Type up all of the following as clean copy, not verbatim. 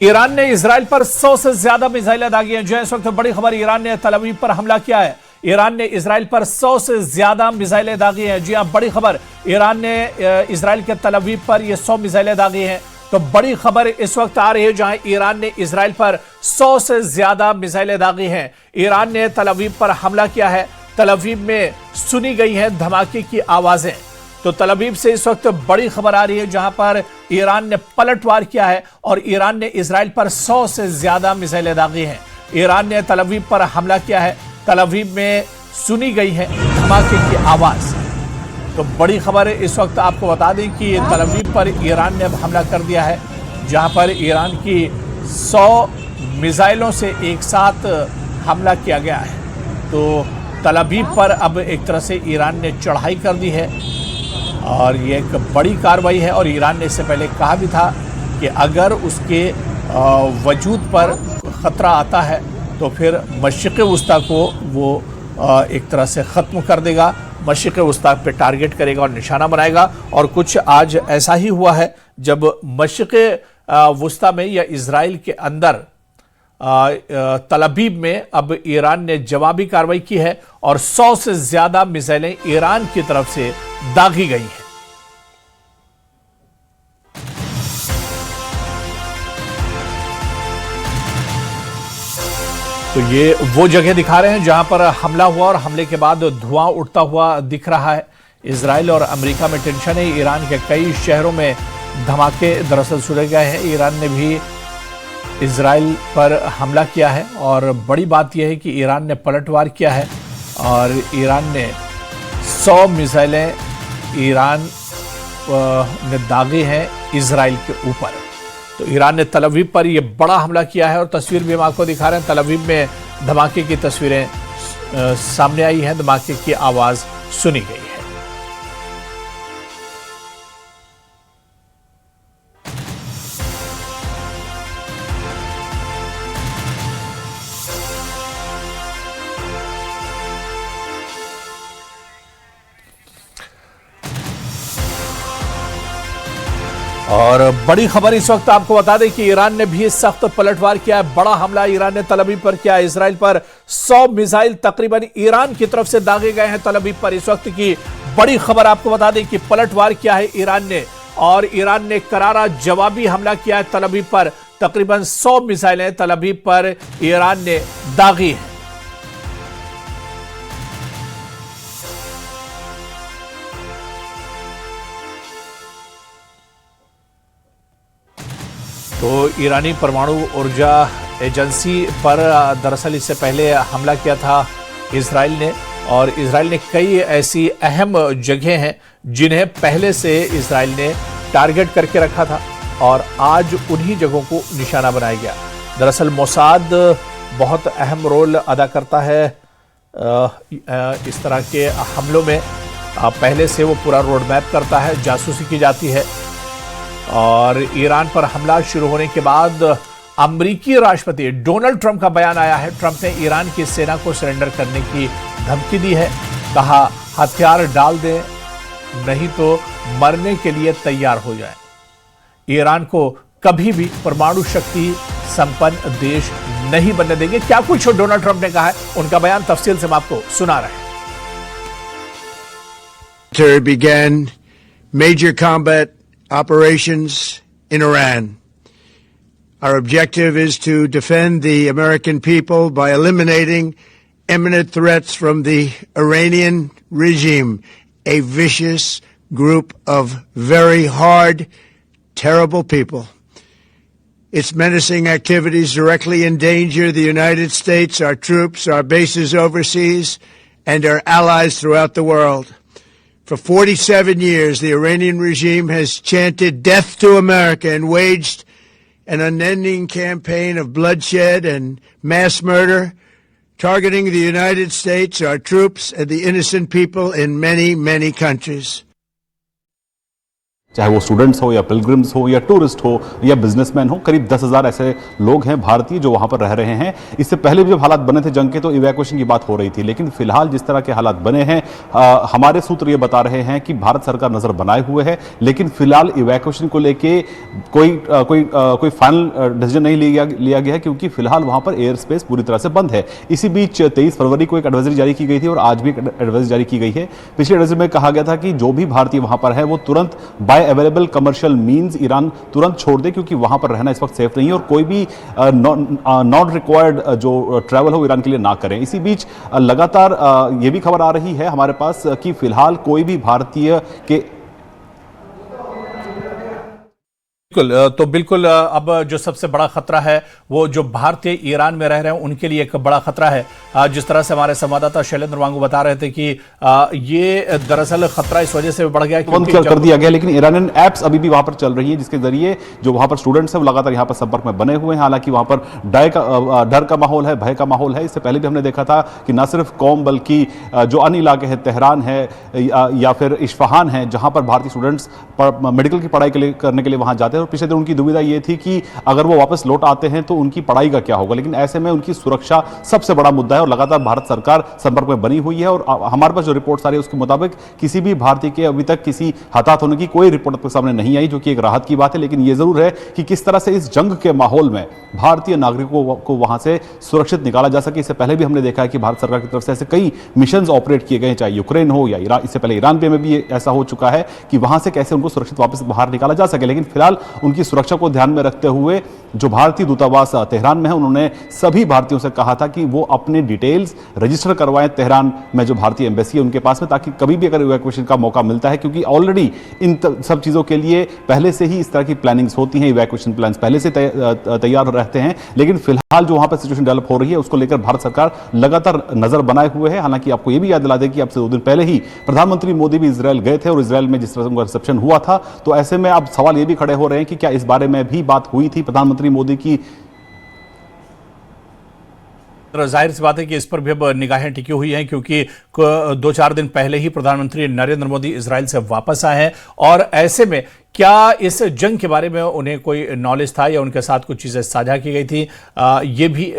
Iran ने Israel पर 100 से ज्यादा मिसाइलें दागी हैं। जो इस वक्त बड़ी खबर, ईरान ने तल अवीव पर हमला किया है। ईरान ने इजराइल पर 100 से ज्यादा मिसाइलें दागी हैं। जी हां, बड़ी खबर, ईरान ने इजराइल के तल अवीव पर ये 100 मिसाइलें दागी हैं। तो बड़ी खबर इस वक्त आ रही है जहां ईरान ने इजराइल पर 100 से ज्यादा मिसाइलें दागी हैं। ईरान ने तल अवीव पर हमला किया है। तल अवीव में सुनी गई हैं धमाके की आवाजें। तो तल अवीव से इस वक्त बड़ी खबर आ रही है जहां पर ईरान ने पलटवार किया है और ईरान ने इजराइल पर 100 से ज्यादा मिसाइलें दागी हैं। ईरान ने तल अवीव पर हमला किया है। तल अवीव में सुनी गई है धमाके की आवाज। तो बड़ी खबर इस वक्त आपको बता दें कि तल अवीव पर ईरान ने अब हमला कर दिया है, जहां पर ईरान की 100 मिसाइलों से एक साथ हमला किया गया है। तो तल अवीव पर अब एक तरह से ईरान ने चढ़ाई कर दी है और ये एक बड़ी कार्रवाई है। और ईरान ने इससे पहले कहा भी था कि अगर उसके वजूद पर ख़तरा आता है तो फिर मशरिक़ वस्ता को वो एक तरह से ख़त्म कर देगा, मशरिक़ वस्ता पे टारगेट करेगा और निशाना बनाएगा। और कुछ आज ऐसा ही हुआ है जब मशरिक़ वस्ता में या इजराइल के अंदर तल अवीव में अब ईरान ने जवाबी कार्रवाई की है और 100 से ज्यादा मिसाइलें ईरान की तरफ से दागी गई हैं। तो ये वो जगह दिखा रहे हैं जहां पर हमला हुआ और हमले के बाद धुआं उठता हुआ दिख रहा है। इजराइल और अमेरिका में टेंशन है। ईरान के कई शहरों में धमाके दरअसल सुने गए हैं। ईरान ने भी इजराइल पर हमला किया है और बड़ी बात यह है कि ईरान ने पलटवार किया है और ईरान ने 100 मिसाइलें ईरान ने दागे हैं इजराइल के ऊपर। तो ईरान ने तल अवीव पर यह बड़ा हमला किया है और तस्वीर भी हम आपको दिखा रहे हैं। तल अवीव में धमाके की तस्वीरें सामने आई हैं, धमाके की आवाज सुनी गई है। और बड़ी खबर इस वक्त आपको बता दें कि ईरान ने भी सख्त पलटवार किया है। बड़ा हमला ईरान ने तल अवीव पर किया है। इजराइल पर 100 मिसाइल तकरीबन ईरान की तरफ से दागे गए हैं तल अवीव पर। इस वक्त की बड़ी खबर आपको बता दें कि पलटवार किया है ईरान ने और ईरान ने करारा जवाबी हमला किया है तल अवीव पर। तकरीबन 100 मिसाइलें तल अवीव पर ईरान ने दागी हैं। तो ईरानी परमाणु ऊर्जा एजेंसी पर दरअसल इससे पहले हमला किया था इजराइल ने और इजराइल ने कई ऐसी अहम जगह हैं जिन्हें पहले से इजराइल ने टारगेट करके रखा था और आज उन्हीं जगहों को निशाना बनाया गया। दरअसल मोसाद बहुत अहम रोल अदा करता है इस तरह के हमलों में। पहले से वो पूरा रोड मैप करता है, जासूसी की जाती है। और ईरान पर हमला शुरू होने के बाद अमेरिकी राष्ट्रपति डोनाल्ड ट्रंप का बयान आया है। ट्रंप ने ईरान की सेना को सरेंडर करने की धमकी दी है। कहा हथियार डाल दें नहीं तो मरने के लिए तैयार हो जाए। ईरान को कभी भी परमाणु शक्ति संपन्न देश नहीं बनने देंगे। क्या कुछ डोनाल्ड ट्रंप ने कहा है, उनका बयान तफसील से हम आपको सुना रहे हैं। Began major combat operations in Iran. Our objective is to defend the American people by eliminating imminent threats from the Iranian regime, a vicious group of very hard, terrible people. Its menacing activities directly endanger the United States, our troops, our bases overseas, and our allies throughout the world. For 47 years, the Iranian regime has chanted death to America and waged an unending campaign of bloodshed and mass murder, targeting the United States, our troops, and the innocent people in many, many countries. चाहे वो students हो या pilgrims हो या tourist हो या businessman हो। करीब 10,000 ऐसे लोग हैं भारतीय जो वहां पर रह रहे हैं। इससे पहले भी जब हालात बने थे जंग के तो इवैक्यूएशन की बात हो रही थी, लेकिन फिलहाल जिस तरह के हालात बने हैं हमारे सूत्र ये बता रहे हैं कि भारत सरकार नजर बनाए हुए है, लेकिन फिलहाल इवैक्यूएशन को लेके कोई फाइनल डिसीजन नहीं लिया गया है, क्योंकि फिलहाल वहां पर एयर स्पेस पूरी तरह से बंद है। इसी बीच 23 फरवरी को एक एडवाइजरी जारी की गई थी और आज भी एडवाइजरी जारी की गई है। पिछले एडवाइजरी में कहा गया था कि जो भी भारतीय वहां पर है वो तुरंत by available commercial means Iran तुरंत छोड़ दे, क्योंकि वहां पर रहना इस वक्त सेफ नहीं है और कोई भी नॉन रिक्वायर्ड जो ट्रैवल हो ईरान के लिए ना करें। इसी बीच लगातार ये भी खबर आ रही है हमारे पास कि फिलहाल कोई भी भारतीय के बिल्कुल अब जो सबसे बड़ा खतरा है वो जो भारतीय ईरान में रह रहे हैं उनके लिए एक बड़ा खतरा है। जिस तरह से हमारे संवाददाता शैलेंद्र वांगू बता रहे थे कि ये दरअसल खतरा इस वजह से बढ़ गया कि बंद कर दिया गया, लेकिन ईरानियन ऐप्स अभी भी वहां पर चल रही हैं जिसके जरिए जो वहां पर स्टूडेंट्स हैं वो लगातार यहां पर संपर्क में बने हुए हैं। हालांकि वहां पर डर का माहौल है, भय का माहौल है। इससे पहले भी हमने देखा था कि न सिर्फ कौम बल्कि जो अन्य इलाके हैं, तेहरान है या फिर इस्फहान है, जहां पर भारतीय स्टूडेंट्स मेडिकल की पढ़ाई करने के लिए वहां जाते हैं और पिछले दिन उनकी दुविधा यह थी कि अगर वो वापस लौट आते हैं तो उनकी पढ़ाई का क्या होगा। लेकिन ऐसे में उनकी सुरक्षा सबसे बड़ा मुद्दा है और लगातार भारत सरकार संपर्क में बनी हुई है। और हमारे पास जो रिपोर्ट्स आ रही है उसके मुताबिक किसी भी भारतीय के अभी तक किसी हताहत होने की कोई रिपोर्ट अपने सामने नहीं आई, जो कि एक राहत की बात है। लेकिन यह जरूर है कि किस तरह से इस जंग के माहौल में भारतीय नागरिकों को वहां से सुरक्षित निकाला जा सके। इससे पहले भी हमने देखा है कि भारत सरकार की तरफ से ऐसे कई मिशन ऑपरेट किए गए, चाहे यूक्रेन हो या ईरान। इससे पहले ईरान में भी ऐसा हो चुका है कि वहां से कैसे उनको सुरक्षित वापस बाहर निकाला जा सके। लेकिन फिलहाल उनकी सुरक्षा को ध्यान में रखते हुए जो भारतीय दूतावास तेहरान में है उन्होंने सभी भारतीयों से कहा था कि वो अपने डिटेल्स रजिस्टर करवाएं तेहरान में जो भारतीय एम्बेसी है उनके पास में, ताकि कभी भी अगर इवैक्यूएशन का मौका मिलता है, क्योंकि ऑलरेडी इन सब चीजों के लिए पहले से ही इस तरह की प्लानिंग्स होती हैं, इवैक्यूएशन प्लान्स पहले से तैयार रहते हैं। लेकिन फिलहाल जो वहां पर सिचुएशन डेवलप हो रही है उसको लेकर भारत सरकार लगातार नजर बनाए हुए है। हालांकि आपको यह भी याद दिला दें कि अब से 2 दिन पहले ही प्रधानमंत्री मोदी भी इजरायल गए थे और इजरायल में जिस तरह उनका रिसेप्शन हुआ था, तो ऐसे में अब सवाल ये भी खड़े हो रहे हैं कि क्या इस बारे में भी बात हुई थी प्रधानमंत्री मोदी की। जाहिर सी बात है कि इस पर भी अब निगाहें टिकी हुई हैं, क्योंकि 2-4 दिन पहले ही प्रधानमंत्री नरेंद्र मोदी इजरायल से वापस आए हैं और ऐसे में क्या इस जंग के बारे में उन्हें कोई नॉलेज था या उनके साथ कुछ चीज़ें साझा की गई थी, ये भी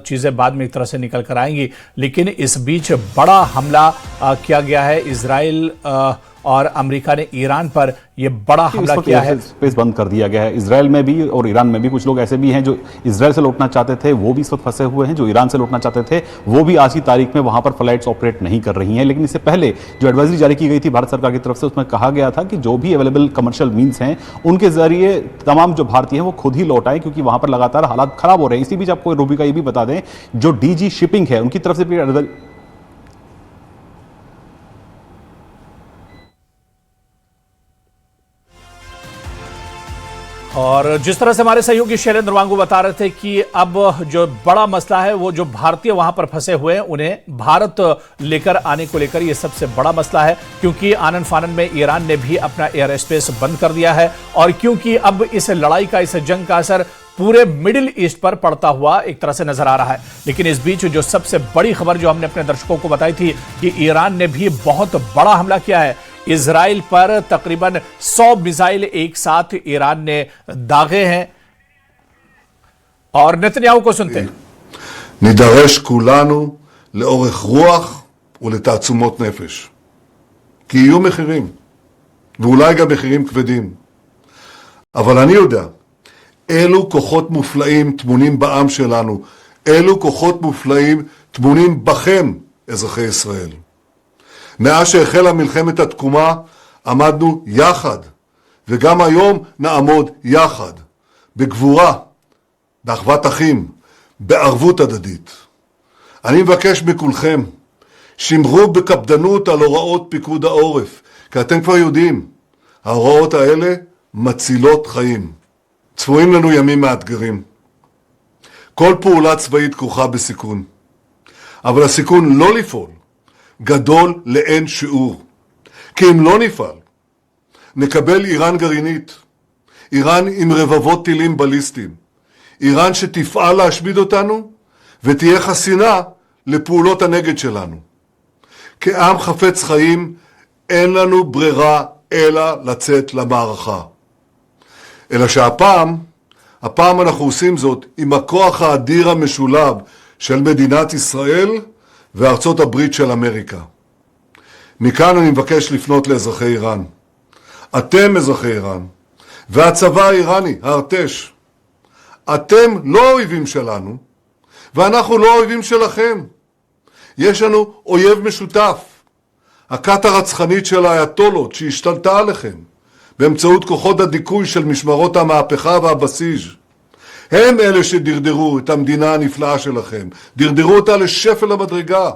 चीज़ें बाद में एक तरह से निकल कर आएंगी। लेकिन इस बीच बड़ा हमला किया गया है इजराइल और अमेरिका ने ईरान पर यह बड़ा हमला किया है। स्पेस बंद कर दिया गया है इजरायल में भी और ईरान में भी। कुछ लोग ऐसे भी हैं जो इजरायल से लौटना चाहते थे, वो भी इस वक्त फंसे हुए हैं। जो ईरान से लौटना चाहते थे वो भी आज की तारीख में वहां पर फ्लाइट्स ऑपरेट नहीं कर रही हैं। लेकिन इससे पहले जो एडवाइजरी जारी की गई थी भारत सरकार की तरफ से उसमें कहा गया था कि जो भी अवेलेबल कमर्शियल मींस हैं उनके जरिए तमाम जो भारतीय हैं वो खुद ही लौट आए, क्योंकि वहां पर लगातार हालात खराब हो रहे हैं। इसी बीच आपको रूबी का ये भी बता दें, जो डीजी शिपिंग है उनकी तरफ से भी और जिस तरह से हमारे सहयोगी शैलेंद्र वांगू बता रहे थे कि अब जो बड़ा मसला है वो जो भारतीय वहां पर फंसे हुए हैं उन्हें भारत लेकर आने को लेकर ये सबसे बड़ा मसला है, क्योंकि आनन फानन में ईरान ने भी अपना एयर स्पेस बंद कर दिया है और क्योंकि अब इस लड़ाई का, इस जंग का असर पूरे मिडिल ईस्ट पर पड़ता हुआ एक तरह से नजर आ रहा है। लेकिन इस बीच जो सबसे बड़ी खबर जो हमने अपने दर्शकों को बताई थी कि ईरान ने भी बहुत बड़ा हमला किया है इजराइल पर। तकरीबन 100 मिसाइल एक साथ ईरान ने दागे हैं और नेतन्याहू को सुनते हैं। נידרש כולנו לאורך רוח ולתעצומות נפש. כי יהיו מחירים, ואולי גם מחירים כבדים. אבל אני יודע, אלו כוחות מופלאים טמונים בעם שלנו, אלו כוחות מופלאים טמונים בכם, אזרחי ישראל. מאז שהחלה מלחמת התקומה עמדנו יחד, וגם היום נעמוד יחד, בגבורה, באחוות אחים, בערבות הדדית. אני מבקש מכולכם, שמרו בקפדנות על הוראות פיקוד העורף, כי אתם כבר יודעים, ההוראות האלה מצילות חיים. צפויים לנו ימים מאתגרים. כל פעולה צבאית כרוכה בסיכון, אבל הסיכון לא לפעול גדול לאין שיעור. כי אם לא נפעל, נקבל איראן גרעינית, איראן עם רבבות טילים בליסטיים, איראן שתפעל להשמיד אותנו ותהיה חסינה לפעולות הנגד שלנו. כעם חפץ חיים אין לנו ברירה אלא לצאת למערכה. אלא שהפעם אנחנו עושים זאת עם הכוח האדיר המשולב של מדינת ישראל וארצות הברית של אמריקה. מכאן אני מבקש לפנות לאזרחי איראן. אתם אזרחי איראן, והצבא האיראני, הארטש, אתם לא האויבים שלנו, ואנחנו לא האויבים שלכם. יש לנו אויב משותף, הכת הרצחנית של האייתולות שהשתלטה עליכם, באמצעות כוחות הדיכוי של משמרות המהפכה והבסיס. הם אלה שדרדרו את המדינה הנפלאה שלכם, דרדרו אותה לשפל המדרגה.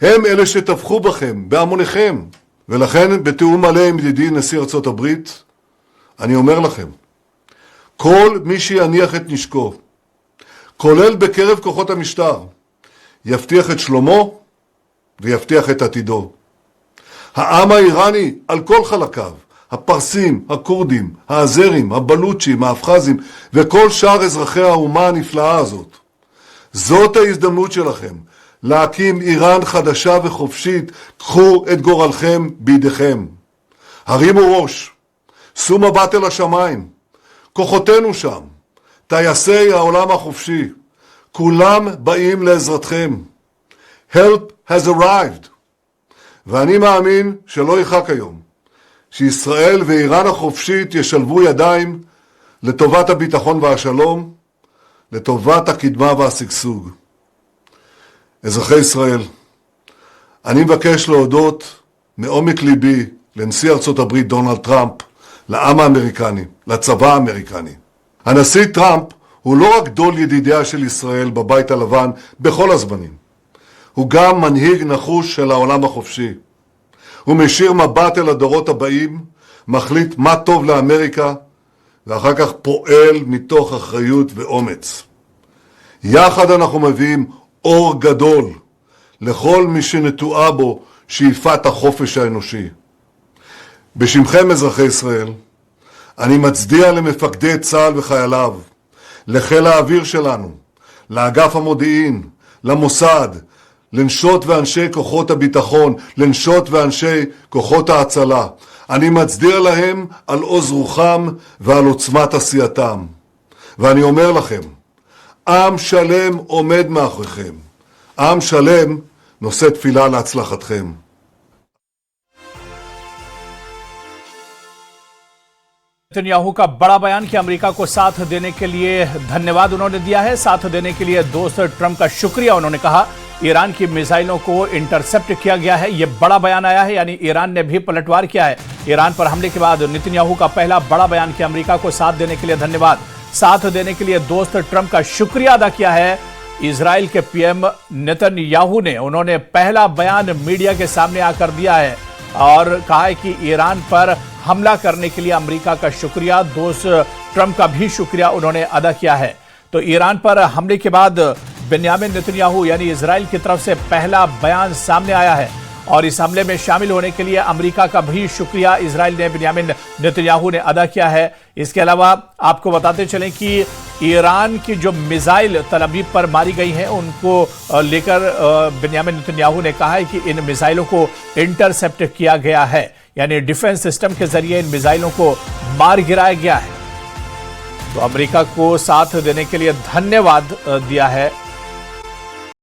הם אלה שטבחו בכם, בהמוניכם. ולכן, בתיאום מלא עם ידידי נשיא ארצות הברית, אני אומר לכם, כל מי שיניח את נשקו, כולל בקרב כוחות המשטר, יבטיח את שלומו ויבטיח את עתידו. העם האיראני על כל חלקיו, הפרסים, הכורדים, האזרים, הבלוצ'ים, האפחזים וכל שאר אזרחי האומה הנפלאה הזאת. זאת ההזדמנות שלכם להקים איראן חדשה וחופשית. קחו את גורלכם בידיכם. הרימו ראש, שאו מבט אל השמיים. כוחותינו שם, טייסי העולם החופשי, כולם באים לעזרתכם. Help has arrived. ואני מאמין שלא ירחק היום שישראל ואיראן החופשית ישלבו ידיים לטובת הביטחון והשלום, לטובת הקדמה והשגשוג. אזרחי ישראל, אני מבקש להודות מעומק ליבי לנשיא ארצות הברית דונלד טראמפ, לעם האמריקני, לצבא האמריקני. הנשיא טראמפ הוא לא רק גדול ידידיה של ישראל בבית הלבן בכל הזמנים, הוא גם מנהיג נחוש של העולם החופשי. הוא משאיר מבט אל הדורות הבאים, מחליט מה טוב לאמריקה, ואחר כך פועל מתוך אחריות ואומץ. יחד אנחנו מביאים אור גדול לכל מי שנטועה בו שאיפת החופש האנושי. בשמכם אזרחי ישראל, אני מצדיע למפקדי צה"ל וחייליו, לחיל האוויר שלנו, לאגף המודיעין, למוסד, לנשות ואנשי כוחות הביטחון, לנשות ואנשי כוחות ההצלה. אני מצדיע להם על עוז רוחם ועל עוצמת עשייתם. ואני אומר לכם, עם שלם עומד מאחוריכם. עם שלם נושא תפילה להצלחתכם. नेतन्याहू का बड़ा बयान कि अमेरिका को साथ देने के लिए धन्यवाद उन्होंने दिया है। साथ देने के लिए दोस्त ट्रंप का शुक्रिया उन्होंने कहा। ईरान की मिसाइलों को इंटरसेप्ट किया गया है, यह बड़ा बयान आया है, यानी ईरान ने भी पलटवार किया है। ईरान पर हमले के बाद नेतन्याहू का पहला बड़ा बयान कि अमेरिका को साथ देने के लिए धन्यवाद, साथ देने के लिए दोस्त ट्रंप का शुक्रिया अदा किया है। इजराइल के पीएम नेतन्याहू ने उन्होंने पहला बयान मीडिया के सामने आकर दिया है और कहा है कि ईरान पर हमला करने के लिए अमेरिका का शुक्रिया, दोस्त ट्रंप का भी शुक्रिया उन्होंने अदा किया है। तो ईरान पर हमले के बाद बेन्यामिन नेतन्याहू यानी इजराइल की तरफ से पहला बयान सामने आया है और इस हमले में शामिल होने के लिए अमेरिका का भी शुक्रिया इजराइल ने बेन्यामिन नेतन्याहू ने अदा किया है। इसके अलावा आपको बताते चलें कि ईरान की जो मिसाइल तल अवीव पर मारी गई हैं उनको लेकर बेन्यामिन नेतन्याहू ने कहा है कि इन मिसाइलों को इंटरसेप्ट किया गया है, यानी डिफेंस सिस्टम के जरिए इन मिसाइलों को मार गिराया गया है। तो अमेरिका को साथ देने के लिए धन्यवाद दिया है